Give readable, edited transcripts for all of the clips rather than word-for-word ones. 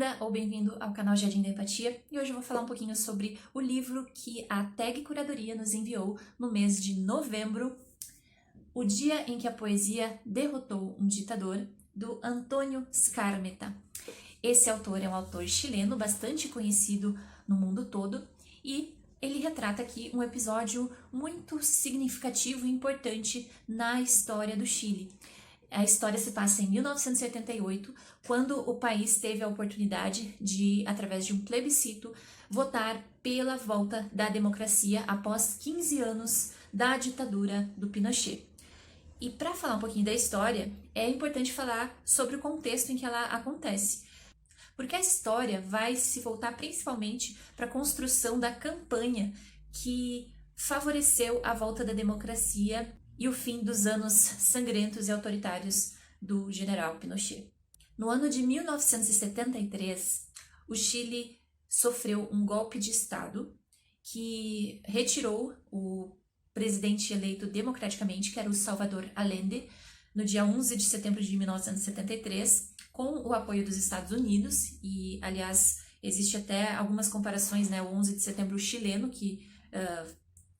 Bem-vinda ou bem-vindo ao canal Jardim da Empatia, e hoje eu vou falar um pouquinho sobre o livro que a Tag Curadoria nos enviou no mês de novembro, O Dia em que a Poesia Derrotou um Ditador, do Antônio Skármeta. Esse autor é um autor chileno bastante conhecido no mundo todo e ele retrata aqui um episódio muito significativo e importante na história do Chile. A história se passa em 1988, quando o país teve a oportunidade de, através de um plebiscito, votar pela volta da democracia após 15 anos da ditadura do Pinochet. E para falar um pouquinho da história, é importante falar sobre o contexto em que ela acontece, porque a história vai se voltar principalmente para a construção da campanha que favoreceu a volta da democracia e o fim dos anos sangrentos e autoritários do general Pinochet. No ano de 1973, o Chile sofreu um golpe de Estado que retirou o presidente eleito democraticamente, que era o Salvador Allende, no dia 11 de setembro de 1973, com o apoio dos Estados Unidos, e, aliás, existe até algumas comparações, né? O 11 de setembro chileno, que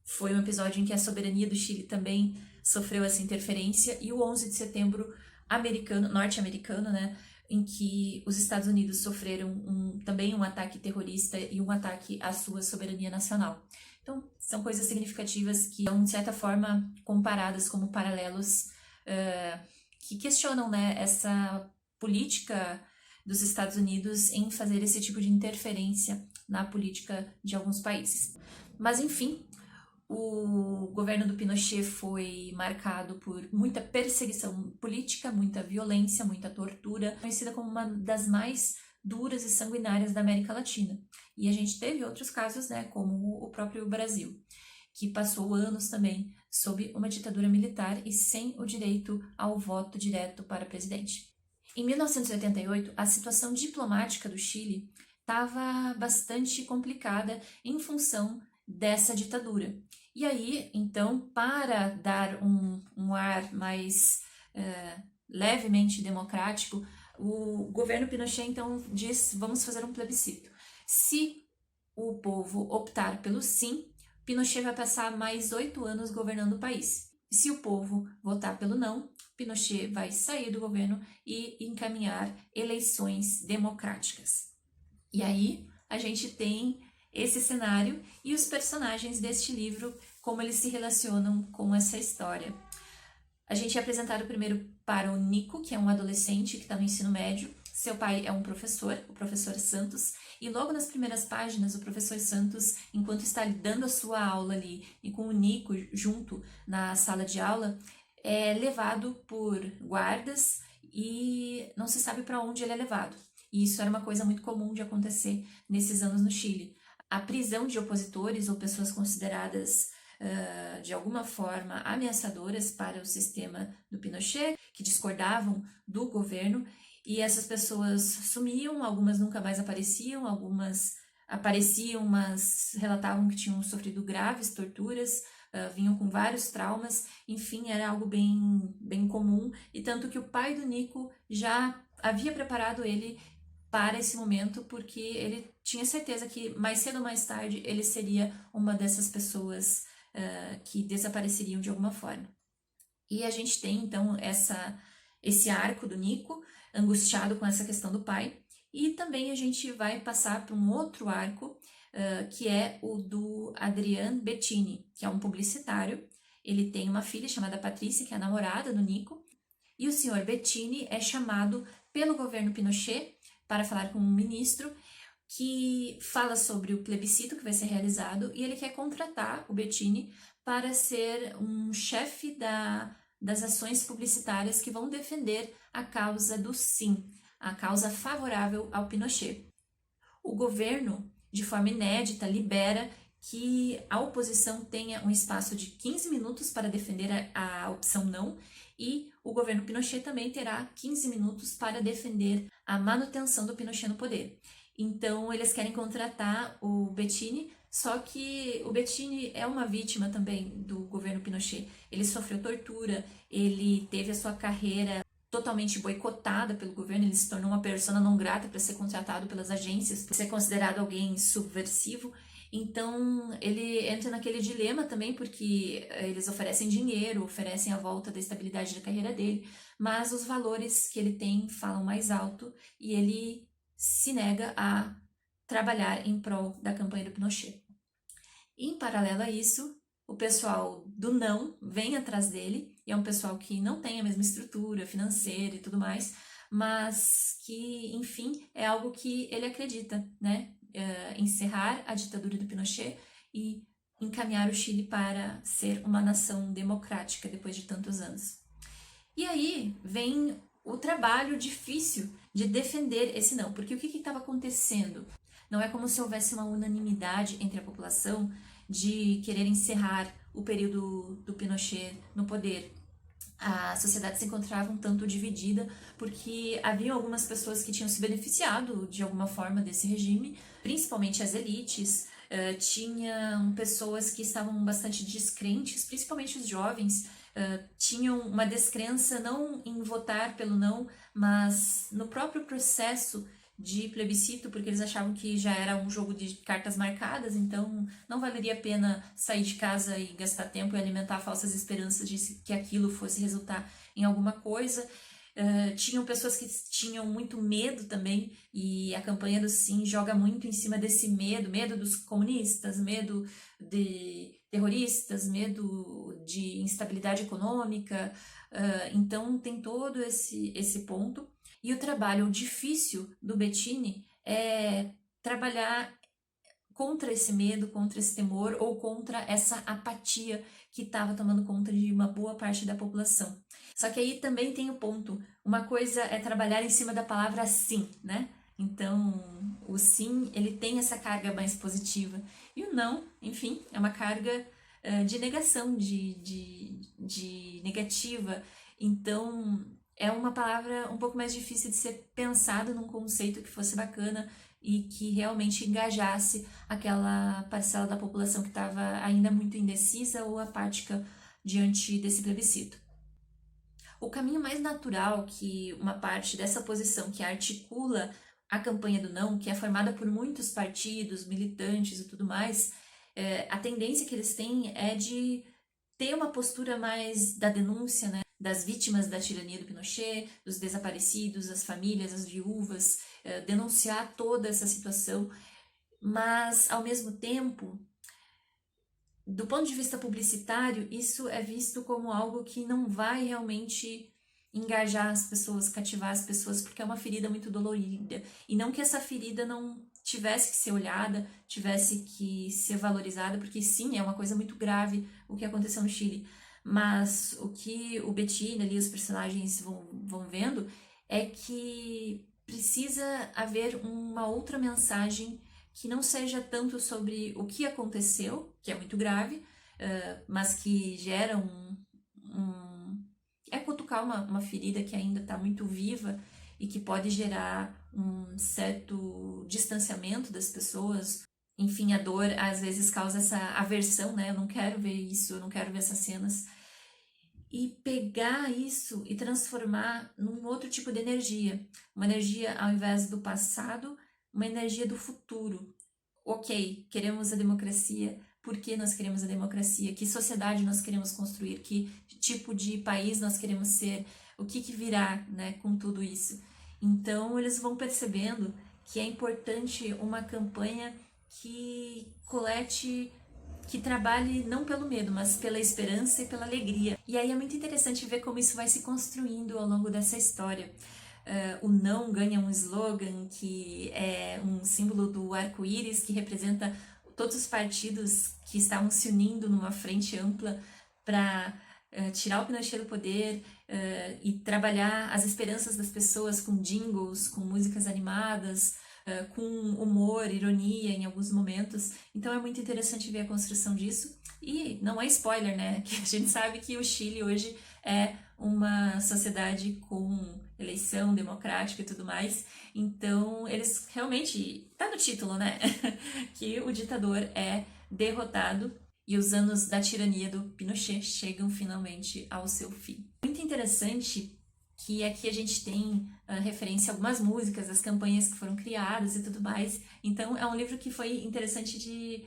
foi um episódio em que a soberania do Chile também sofreu essa interferência, e o 11 de setembro norte-americano, né, em que os Estados Unidos sofreram também um ataque terrorista e um ataque à sua soberania nacional. Então, são coisas significativas que são, de certa forma, comparadas como paralelos que questionam, né, essa política dos Estados Unidos em fazer esse tipo de interferência na política de alguns países. Mas, enfim, o governo do Pinochet foi marcado por muita perseguição política, muita violência, muita tortura, conhecida como uma das mais duras e sanguinárias da América Latina. E a gente teve outros casos, né, como o próprio Brasil, que passou anos também sob uma ditadura militar e sem o direito ao voto direto para presidente. Em 1988, a situação diplomática do Chile estava bastante complicada em função dessa ditadura. E aí, então, para dar um ar mais levemente democrático, o governo Pinochet, então, diz: vamos fazer um plebiscito. Se o povo optar pelo sim, Pinochet vai passar mais 8 anos governando o país. Se o povo votar pelo não, Pinochet vai sair do governo e encaminhar eleições democráticas. E aí, a gente tem esse cenário e os personagens deste livro, como eles se relacionam com essa história. A gente é apresentado primeiro para o Nico, que é um adolescente que está no ensino médio. Seu pai é um professor, o professor Santos, e logo nas primeiras páginas, o professor Santos, enquanto está dando a sua aula ali e com o Nico junto na sala de aula, é levado por guardas e não se sabe para onde ele é levado. E isso era uma coisa muito comum de acontecer nesses anos no Chile. A prisão de opositores ou pessoas consideradas de alguma forma ameaçadoras para o sistema do Pinochet, que discordavam do governo, e essas pessoas sumiam, algumas nunca mais apareciam, algumas apareciam, mas relatavam que tinham sofrido graves torturas, vinham com vários traumas, enfim, era algo bem comum, e tanto que o pai do Nico já havia preparado ele para esse momento, porque ele tinha certeza que mais cedo ou mais tarde ele seria uma dessas pessoas que desapareceriam de alguma forma. E a gente tem então esse arco do Nico, angustiado com essa questão do pai, e também a gente vai passar para um outro arco, que é o do Adrian Bettini, que é um publicitário. Ele tem uma filha chamada Patrícia, que é a namorada do Nico, e o senhor Bettini é chamado pelo governo Pinochet para falar com um ministro que fala sobre o plebiscito que vai ser realizado, e ele quer contratar o Bettini para ser um chefe das ações publicitárias que vão defender a causa do sim, a causa favorável ao Pinochet. O governo, de forma inédita, libera que a oposição tenha um espaço de 15 minutos para defender a opção não, e o governo Pinochet também terá 15 minutos para defender a manutenção do Pinochet no poder. Então, eles querem contratar o Bettini, só que o Bettini é uma vítima também do governo Pinochet. Ele sofreu tortura, ele teve a sua carreira totalmente boicotada pelo governo, ele se tornou uma persona não grata para ser contratado pelas agências, para ser considerado alguém subversivo. Então ele entra naquele dilema também, porque eles oferecem dinheiro, oferecem a volta da estabilidade da carreira dele, mas os valores que ele tem falam mais alto e ele se nega a trabalhar em prol da campanha do Pinochet. Em paralelo a isso, o pessoal do não vem atrás dele, e é um pessoal que não tem a mesma estrutura financeira e tudo mais, mas que, enfim, é algo que ele acredita, né? Encerrar a ditadura do Pinochet e encaminhar o Chile para ser uma nação democrática depois de tantos anos. E aí vem o trabalho difícil de defender esse não, porque o que estava acontecendo? Não é como se houvesse uma unanimidade entre a população de querer encerrar o período do Pinochet no poder. A sociedade se encontrava um tanto dividida, porque havia algumas pessoas que tinham se beneficiado de alguma forma desse regime, principalmente as elites, tinham pessoas que estavam bastante descrentes, principalmente os jovens, tinham uma descrença não em votar pelo não, mas no próprio processo de plebiscito, porque eles achavam que já era um jogo de cartas marcadas, então não valeria a pena sair de casa e gastar tempo e alimentar falsas esperanças de que aquilo fosse resultar em alguma coisa. Tinham pessoas que tinham muito medo também, e a campanha do Sim joga muito em cima desse medo dos comunistas, medo de terroristas, medo de instabilidade econômica, então tem todo esse ponto. E o trabalho difícil do Bettini é trabalhar contra esse medo, contra esse temor ou contra essa apatia que estava tomando conta de uma boa parte da população. Só que aí também tem o ponto, uma coisa é trabalhar em cima da palavra sim, né? Então, o sim, ele tem essa carga mais positiva. E o não, enfim, é uma carga de negação, de negativa. Então, é uma palavra um pouco mais difícil de ser pensada num conceito que fosse bacana e que realmente engajasse aquela parcela da população que estava ainda muito indecisa ou apática diante desse plebiscito. O caminho mais natural que uma parte dessa posição que articula a campanha do não, que é formada por muitos partidos, militantes e tudo mais, a tendência que eles têm é de ter uma postura mais da denúncia, né, das vítimas da tirania do Pinochet, dos desaparecidos, as famílias, as viúvas, denunciar toda essa situação, mas ao mesmo tempo, do ponto de vista publicitário, isso é visto como algo que não vai realmente engajar as pessoas, cativar as pessoas, porque é uma ferida muito dolorida. E não que essa ferida não tivesse que ser olhada, tivesse que ser valorizada, porque sim, é uma coisa muito grave o que aconteceu no Chile. Mas o que o Bettini ali, os personagens vão vendo, é que precisa haver uma outra mensagem que não seja tanto sobre o que aconteceu, que é muito grave, mas que gera é cutucar uma ferida que ainda está muito viva e que pode gerar um certo distanciamento das pessoas. Enfim, a dor às vezes causa essa aversão, né? Eu não quero ver isso, eu não quero ver essas cenas. E pegar isso e transformar num outro tipo de energia. Uma energia, ao invés do passado, uma energia do futuro. Ok, queremos a democracia. Por que nós queremos a democracia? Que sociedade nós queremos construir? Que tipo de país nós queremos ser? O que virá, né, com tudo isso? Então, eles vão percebendo que é importante uma campanha que colete, que trabalhe não pelo medo, mas pela esperança e pela alegria. E aí é muito interessante ver como isso vai se construindo ao longo dessa história. O não ganha um slogan que é um símbolo do arco-íris, que representa todos os partidos que estavam se unindo numa frente ampla para tirar o Pinochet do poder e trabalhar as esperanças das pessoas com jingles, com músicas animadas, com humor, ironia em alguns momentos. Então é muito interessante ver a construção disso. E não é spoiler, né? Que a gente sabe que o Chile hoje é uma sociedade com eleição democrática e tudo mais. Então, eles realmente... Tá no título, né? Que o ditador é derrotado e os anos da tirania do Pinochet chegam finalmente ao seu fim. Muito interessante que aqui a gente tem referência a algumas músicas, as campanhas que foram criadas e tudo mais. Então é um livro que foi interessante de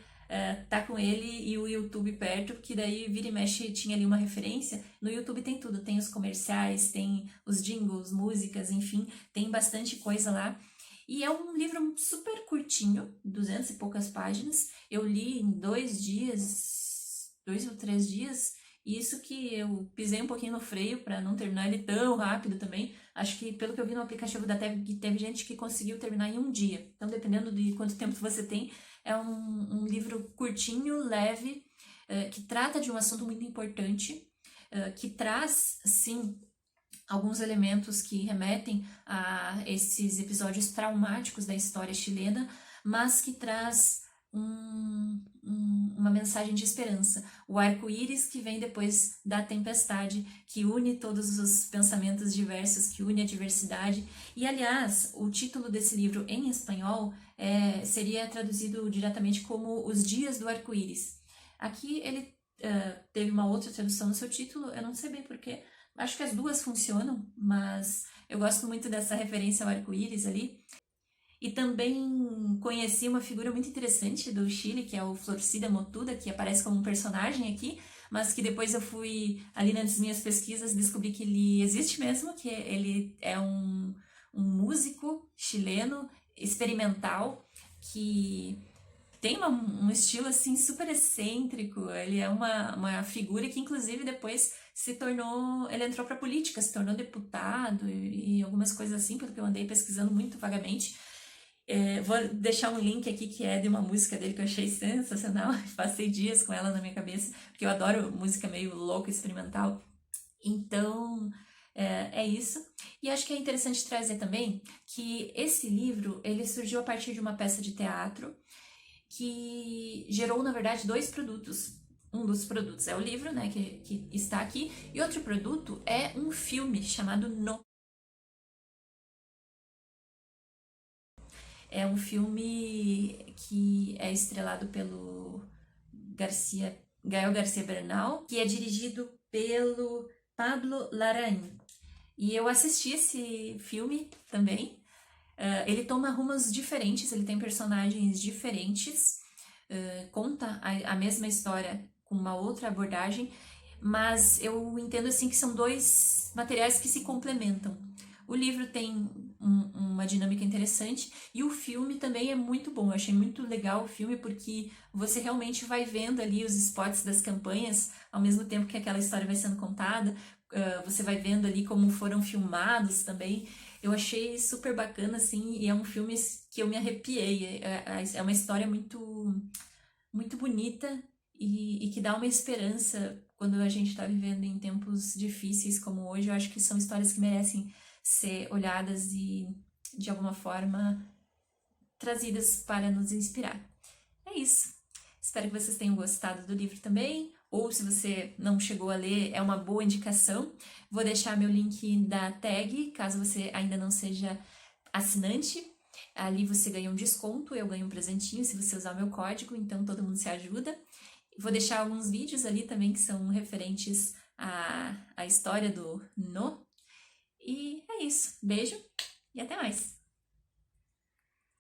tá com ele e o YouTube perto, porque daí vira e mexe tinha ali uma referência. No YouTube tem tudo, tem os comerciais, tem os jingles, músicas, enfim, tem bastante coisa lá. E é um livro super curtinho, 200 e poucas páginas. Eu li em 2 dias, 2 ou 3 dias, e isso que eu pisei um pouquinho no freio para não terminar ele tão rápido também. Acho que, pelo que eu vi no aplicativo da TEG, teve gente que conseguiu terminar em um dia. Então, dependendo de quanto tempo você tem, é um livro curtinho, leve, que trata de um assunto muito importante, que traz, sim, alguns elementos que remetem a esses episódios traumáticos da história chilena, mas que traz uma mensagem de esperança. O arco-íris que vem depois da tempestade, que une todos os pensamentos diversos, que une a diversidade. E, aliás, o título desse livro em espanhol seria traduzido diretamente como Os Dias do Arco-Íris. Aqui ele teve uma outra tradução no seu título, eu não sei bem porquê. Acho que as duas funcionam, mas eu gosto muito dessa referência ao arco-íris ali. E também conheci uma figura muito interessante do Chile, que é o Florcida Motuda, que aparece como um personagem aqui, mas que depois eu fui, ali nas minhas pesquisas, descobri que ele existe mesmo, que ele é um músico chileno experimental, que tem um estilo assim super excêntrico. Ele é uma figura que inclusive depois se tornou, ele entrou para política, se tornou deputado e algumas coisas assim, pelo que eu andei pesquisando muito vagamente. Vou deixar um link aqui que é de uma música dele que eu achei sensacional. Passei dias com ela na minha cabeça, porque eu adoro música meio louca, experimental. Então, é isso. E acho que é interessante trazer também que esse livro, ele surgiu a partir de uma peça de teatro que gerou, na verdade, 2 produtos. Um dos produtos é o livro, né, que está aqui, e outro produto é um filme chamado No. É um filme que é estrelado pelo Gael Garcia Bernal, que é dirigido pelo Pablo Larraín. E eu assisti esse filme também. Ele toma rumos diferentes, ele tem personagens diferentes, conta a mesma história com uma outra abordagem, mas eu entendo assim que são 2 materiais que se complementam. O livro tem uma dinâmica interessante e o filme também é muito bom. Eu achei muito legal o filme porque você realmente vai vendo ali os spots das campanhas ao mesmo tempo que aquela história vai sendo contada. Você vai vendo ali como foram filmados também. Eu achei super bacana, assim, e é um filme que eu me arrepiei. É uma história muito, muito bonita e que dá uma esperança quando a gente está vivendo em tempos difíceis como hoje. Eu acho que são histórias que merecem ser olhadas e, de alguma forma, trazidas para nos inspirar. É isso. Espero que vocês tenham gostado do livro também, ou se você não chegou a ler, é uma boa indicação. Vou deixar meu link da tag, caso você ainda não seja assinante. Ali você ganha um desconto, eu ganho um presentinho se você usar o meu código, então todo mundo se ajuda. Vou deixar alguns vídeos ali também que são referentes à história do No. E é isso. Beijo e até mais!